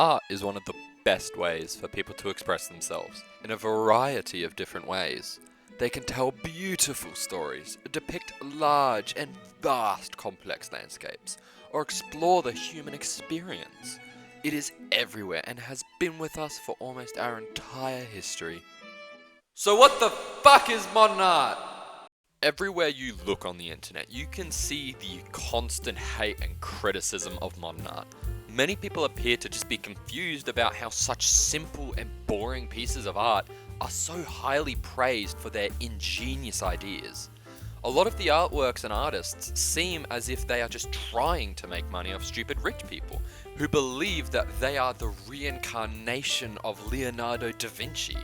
Art is one of the best ways for people to express themselves in a variety of different ways. They can tell beautiful stories, depict large and vast complex landscapes, or explore the human experience. It is everywhere and has been with us for almost our entire history. So what the fuck is modern art? Everywhere you look on the internet, you can see the constant hate and criticism of modern art. Many people appear to just be confused about how such simple and boring pieces of art are so highly praised for their ingenious ideas. A lot of the artworks and artists seem as if they are just trying to make money off stupid rich people who believe that they are the reincarnation of Leonardo da Vinci.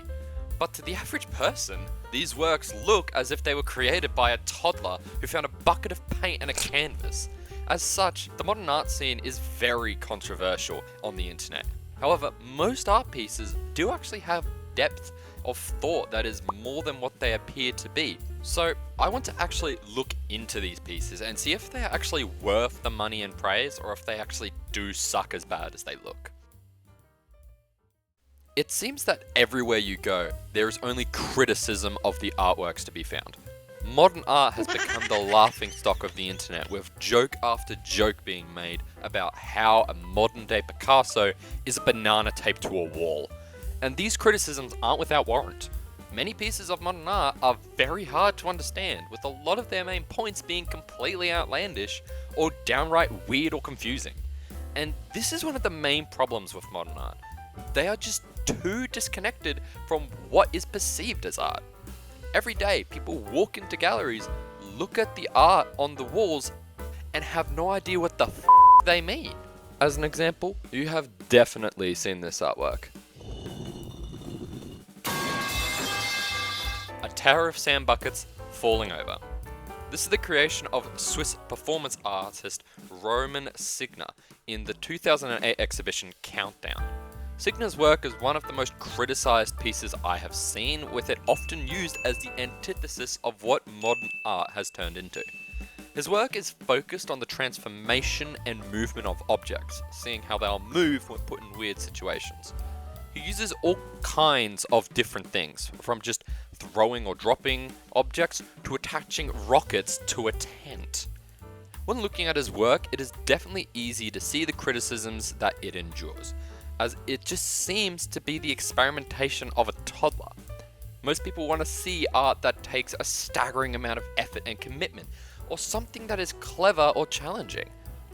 But to the average person, these works look as if they were created by a toddler who found a bucket of paint and a canvas. As such, the modern art scene is very controversial on the internet. However, most art pieces do actually have depth of thought that is more than what they appear to be. So I want to actually look into these pieces and see if they are actually worth the money and praise, or if they actually do suck as bad as they look. It seems that everywhere you go, there is only criticism of the artworks to be found. Modern art has become the laughingstock of the internet, with joke after joke being made about how a modern day Picasso is a banana taped to a wall. And these criticisms aren't without warrant. Many pieces of modern art are very hard to understand, with a lot of their main points being completely outlandish or downright weird or confusing. And this is one of the main problems with modern art. They are just too disconnected from what is perceived as art. Every day, people walk into galleries, look at the art on the walls, and have no idea what the they mean. As an example, you have definitely seen this artwork. A tower of sand buckets falling over. This is the creation of Swiss performance artist Roman Signa in the 2008 exhibition Countdown. Signa's work is one of the most criticized pieces I have seen, with it often used as the antithesis of what modern art has turned into. His work is focused on the transformation and movement of objects, seeing how they'll move when put in weird situations. He uses all kinds of different things, from just throwing or dropping objects to attaching rockets to a tent. When looking at his work, it is definitely easy to see the criticisms that it endures, as it just seems to be the experimentation of a toddler. Most people want to see art that takes a staggering amount of effort and commitment, or something that is clever or challenging,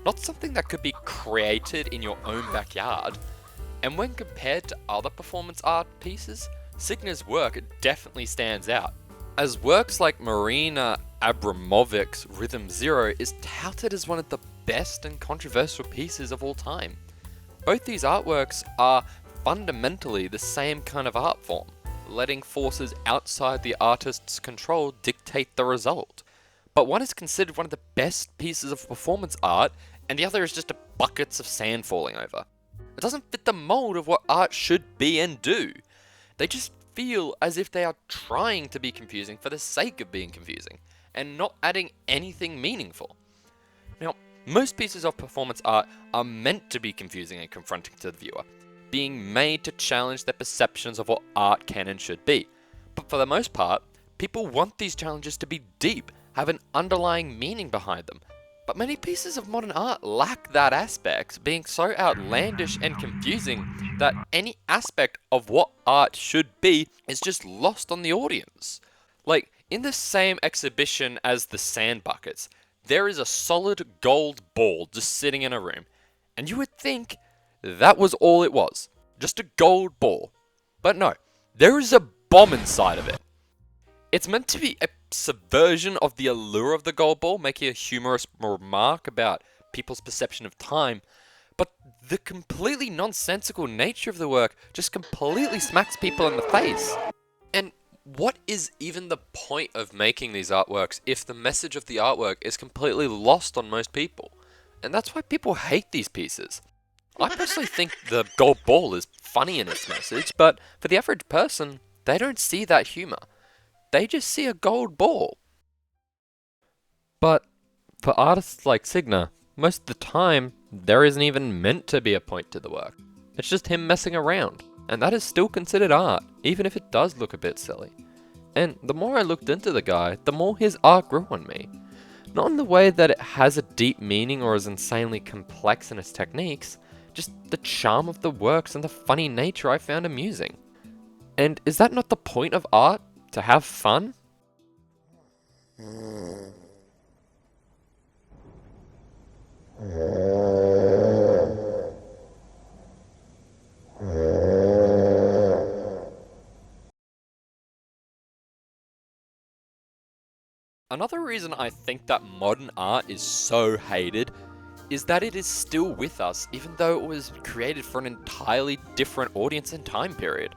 not something that could be created in your own backyard. And when compared to other performance art pieces, Signa's work definitely stands out, as works like Marina Abramovic's Rhythm Zero is touted as one of the best and controversial pieces of all time. Both these artworks are fundamentally the same kind of art form, letting forces outside the artist's control dictate the result. But one is considered one of the best pieces of performance art, and the other is just buckets of sand falling over. It doesn't fit the mold of what art should be and do. They just feel as if they are trying to be confusing for the sake of being confusing, and not adding anything meaningful. Now, most pieces of performance art are meant to be confusing and confronting to the viewer, being made to challenge their perceptions of what art can and should be. But for the most part, people want these challenges to be deep, have an underlying meaning behind them. But many pieces of modern art lack that aspect, being so outlandish and confusing that any aspect of what art should be is just lost on the audience. Like, in the same exhibition as the sand buckets, there is a solid gold ball just sitting in a room, and you would think that was all it was, just a gold ball. But no, there is a bomb inside of it. It's meant to be a subversion of the allure of the gold ball, making a humorous remark about people's perception of time, but the completely nonsensical nature of the work just completely smacks people in the face. And what is even the point of making these artworks if the message of the artwork is completely lost on most people? And that's why people hate these pieces. I personally think the gold ball is funny in its message, but for the average person, they don't see that humor. They just see a gold ball. But for artists like Signa, most of the time, there isn't even meant to be a point to the work. It's just him messing around, and that is still considered art, even if it does look a bit silly. And the more I looked into the guy, the more his art grew on me. Not in the way that it has a deep meaning or is insanely complex in its techniques, just the charm of the works and the funny nature I found amusing. And is that not the point of art? To have fun? Another reason I think that modern art is so hated is that it is still with us even though it was created for an entirely different audience and time period.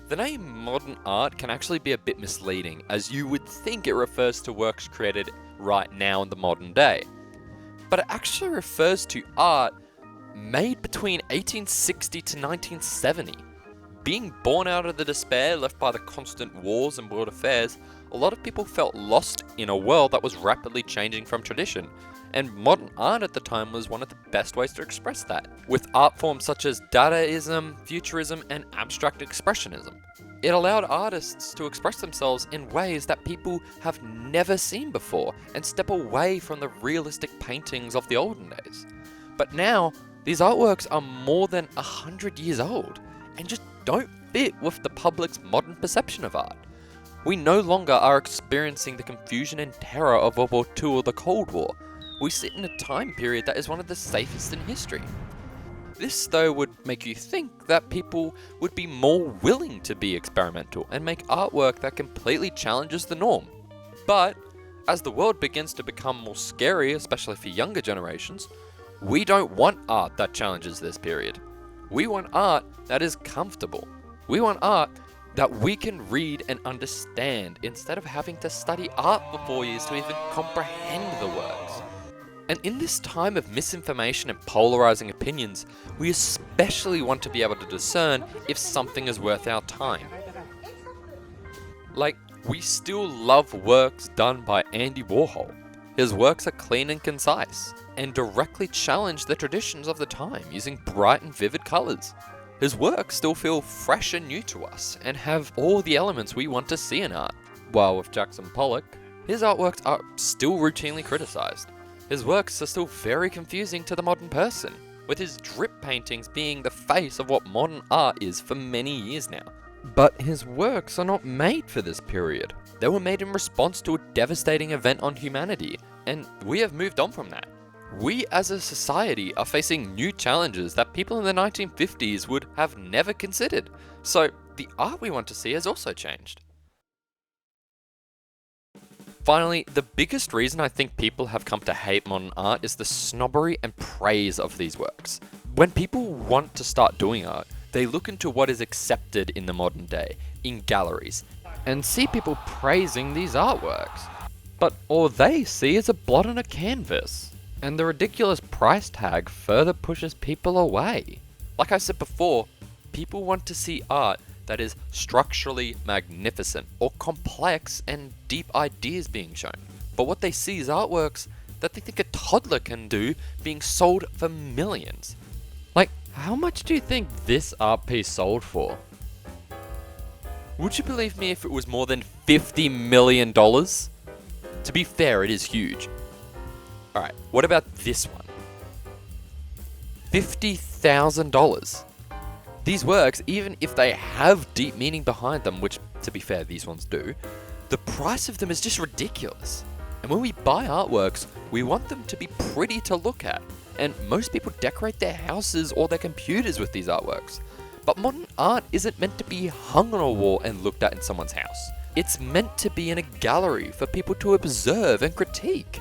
The name modern art can actually be a bit misleading, as you would think it refers to works created right now in the modern day. But it actually refers to art made between 1860 to 1970. Being born out of the despair left by the constant wars and world affairs, a lot of people felt lost in a world that was rapidly changing from tradition, and modern art at the time was one of the best ways to express that, with art forms such as Dadaism, Futurism, and Abstract Expressionism. It allowed artists to express themselves in ways that people have never seen before, and step away from the realistic paintings of the olden days. But now, these artworks are more than 100 years old, and just don't fit with the public's modern perception of art. We no longer are experiencing the confusion and terror of World War II or the Cold War. We sit in a time period that is one of the safest in history. This, though, would make you think that people would be more willing to be experimental and make artwork that completely challenges the norm. But, as the world begins to become more scary, especially for younger generations, we don't want art that challenges this period. We want art that is comfortable. We want art that we can read and understand instead of having to study art for 4 years to even comprehend the works. And in this time of misinformation and polarizing opinions, we especially want to be able to discern if something is worth our time. Like, we still love works done by Andy Warhol. His works are clean and concise, and directly challenge the traditions of the time using bright and vivid colors. His works still feel fresh and new to us, and have all the elements we want to see in art. While with Jackson Pollock, his artworks are still routinely criticized. His works are still very confusing to the modern person, with his drip paintings being the face of what modern art is for many years now. But his works are not made for this period. They were made in response to a devastating event on humanity, and we have moved on from that. We as a society are facing new challenges that people in the 1950s would have never considered, so the art we want to see has also changed. Finally, the biggest reason I think people have come to hate modern art is the snobbery and praise of these works. When people want to start doing art, they look into what is accepted in the modern day, in galleries, and see people praising these artworks. But all they see is a blot on a canvas, and the ridiculous price tag further pushes people away. Like I said before, people want to see art that is structurally magnificent or complex and deep ideas being shown. But what they see is artworks that they think a toddler can do being sold for millions. Like, how much do you think this art piece sold for? Would you believe me if it was more than $50 million? To be fair, it is huge. Alright, what about this one? $50,000. These works, even if they have deep meaning behind them, which, to be fair, these ones do, the price of them is just ridiculous. And when we buy artworks, we want them to be pretty to look at. And most people decorate their houses or their computers with these artworks. But modern art isn't meant to be hung on a wall and looked at in someone's house. It's meant to be in a gallery for people to observe and critique.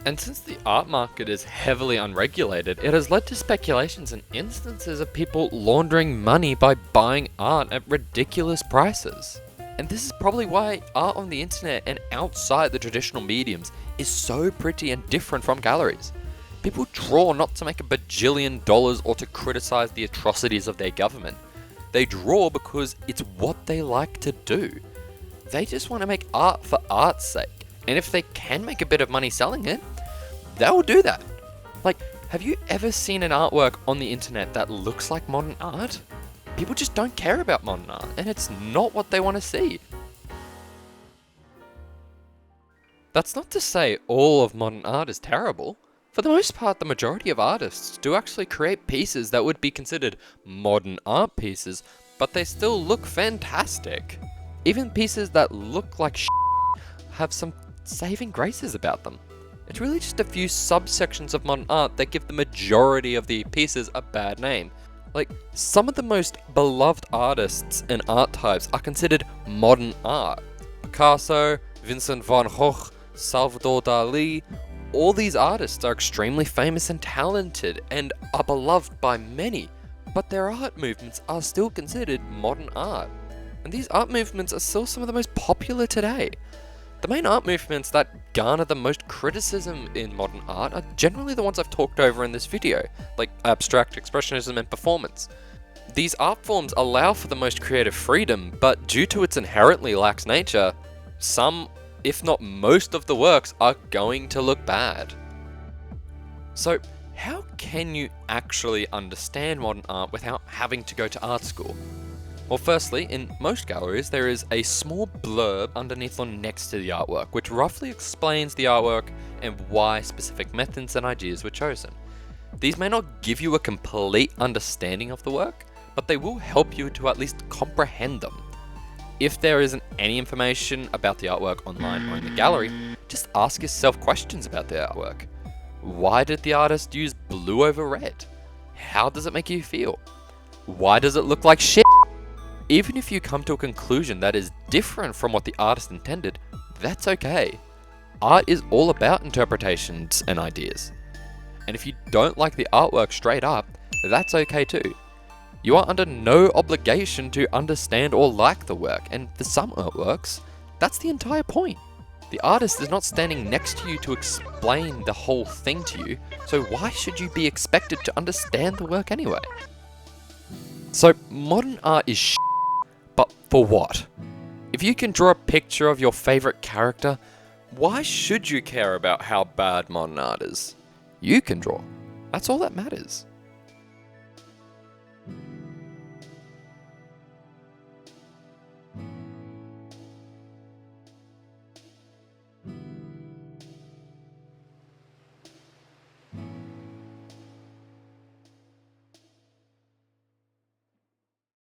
And since the art market is heavily unregulated, it has led to speculations and instances of people laundering money by buying art at ridiculous prices. And this is probably why art on the internet and outside the traditional mediums is so pretty and different from galleries. People draw not to make a bajillion dollars or to criticize the atrocities of their government. They draw because it's what they like to do. They just want to make art for art's sake. And if they can make a bit of money selling it, they'll do that. Like, Have you ever seen an artwork on the internet that looks like modern art? People just don't care about modern art, and it's not what they want to see. That's not to say all of modern art is terrible. For the most part, the majority of artists do actually create pieces that would be considered modern art pieces, but they still look fantastic. Even pieces that look like have some saving graces about them. It's really just a few subsections of modern art that give the majority of the pieces a bad name. Like, some of the most beloved artists and art types are considered modern art. Picasso, Vincent van Gogh, Salvador Dali, all these artists are extremely famous and talented and are beloved by many, but their art movements are still considered modern art. And these art movements are still some of the most popular today. The main art movements that garner the most criticism in modern art are generally the ones I've talked over in this video, like abstract expressionism and performance. These art forms allow for the most creative freedom, but due to its inherently lax nature, some, if not most of the works are going to look bad. So, how can you actually understand modern art without having to go to art school? Well, firstly, in most galleries, there is a small blurb underneath or next to the artwork, which roughly explains the artwork and why specific methods and ideas were chosen. These may not give you a complete understanding of the work, but they will help you to at least comprehend them. If there isn't any information about the artwork online or in the gallery, just ask yourself questions about the artwork. Why did the artist use blue over red? How does it make you feel? Why does it look like shit? Even if you come to a conclusion that is different from what the artist intended, that's okay. Art is all about interpretations and ideas. And if you don't like the artwork straight up, that's okay too. You are under no obligation to understand or like the work, and for some artworks, that's the entire point. The artist is not standing next to you to explain the whole thing to you, so why should you be expected to understand the work anyway? So, modern art is shit. But for what? If you can draw a picture of your favorite character, why should you care about how bad modern art is? You can draw. That's all that matters.